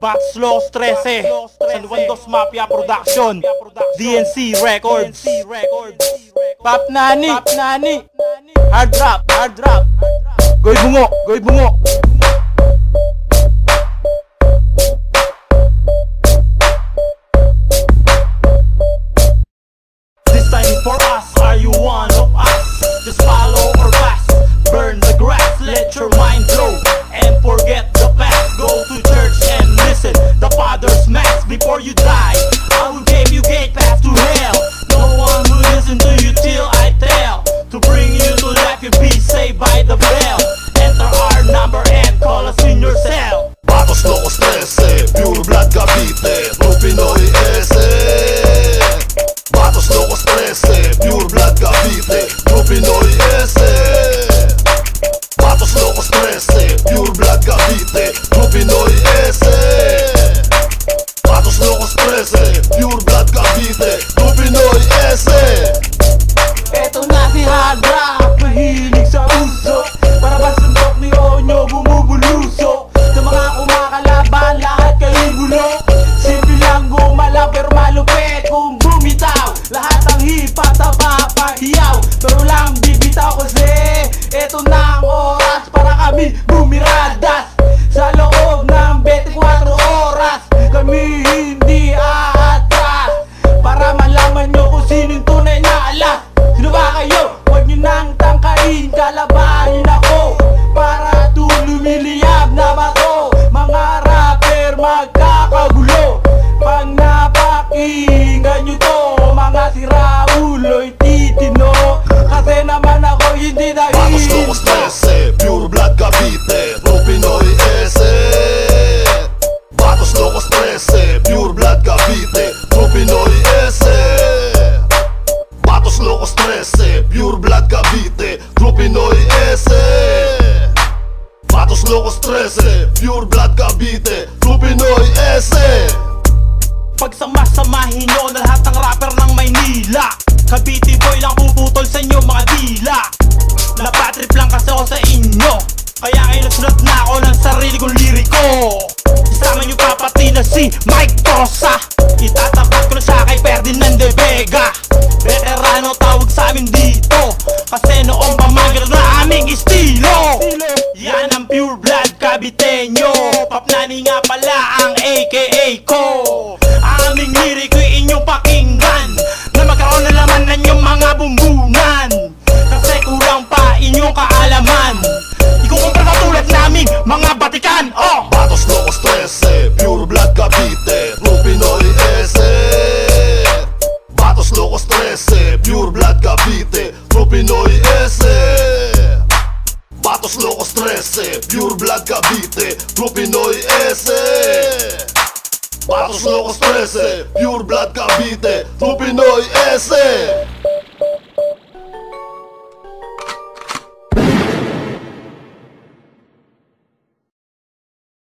Batslos 13, San Juan Dos Mafia Production, DNC Records, Pop Nani, Hard Rap, Goy Bungo. This time for us, are you one of us? Just follow or pass, burn the grass, let your mind blow, and forget the past. Go to church and listen the Father's Mass before you die. I will give you gate pass to hell. No one will listen to you till I tell. To bring you to life, you be saved by the bell. Enter our number and call us in your cell. Batos Locos 13, Pure Blood Cavite, True Pinoy ese. Batos Locos 13, Pure Blood Cavite, True Pinoy ese. Batos Locos 13, Pure Blood Cavite, True Pinoy ese. Batos Locos 13, Pure Blood Cavite, True Pinoy ese. Eto na si Hard Rap, mahilig sa uso, para ba suntok ni Onyo bumubuluso. Sa mga kumakalaban, lahat kayo gulo. Simple lang gumalaw pero malupit kung bumitaw. Lahat ng hip-hop napapahiyaw, pero lang bibitaw kasi eto na ang oras para kami bumiradas. Sa loob ng 24 oras, kami hindi aatras. Para malaman nyo kung sinong tunay na alas. Sino ba kayo? Huwag nyo nang tangkain, kalabanin ako. Para lumiliyab na bato, mga rapper magkakagulo. Pag napakinggan nyo to, mga siraulo'y titino. Kasi naman ako hindi Batos Locos 13, Pure Blood Cavite, True Pinoy ese. Batos Locos 13, Pure Blood Cavite, True Pinoy ese. Batos Locos 13, Pure Blood Cavite, True Pinoy ese. Batos Locos 13, Pure Blood Cavite, True Pinoy ese. Pagsamasamahin nyo na lahat ng rapper ng Maynila. Cavite boy lang puputol sa inyo mga dila. Napatrip lang kasi ako sa inyo, kaya kayo nagsulat na ako ng sarili kong liriko. Isama nyo pa pati na si Mike Tosa. Itatapat ko na siya kay Ferdinand de Vega. Veterano tawag sa amin dito, kasi noong pamagal na aming estilo. Yan ang Pure Blood Caviteño, Pop Nani nga pala ang AKA ko. Aming liriko inyong pakinggan, na magkaroon na laman ng inyong mga bumbunan. Kasi kulang pa inyong kaalaman, ikukumpara sa tulad naming mga batikan. Batos Locos 13, Pure Blood Cavite, True Pinoy ese. Batos Locos 13, Pure Blood Cavite, True Pinoy ese. Batos Locos 13, Pure Blood Cavite, True Pinoy ese. Batos Locos 13, Pure Blood Cavite, True Pinoy ese.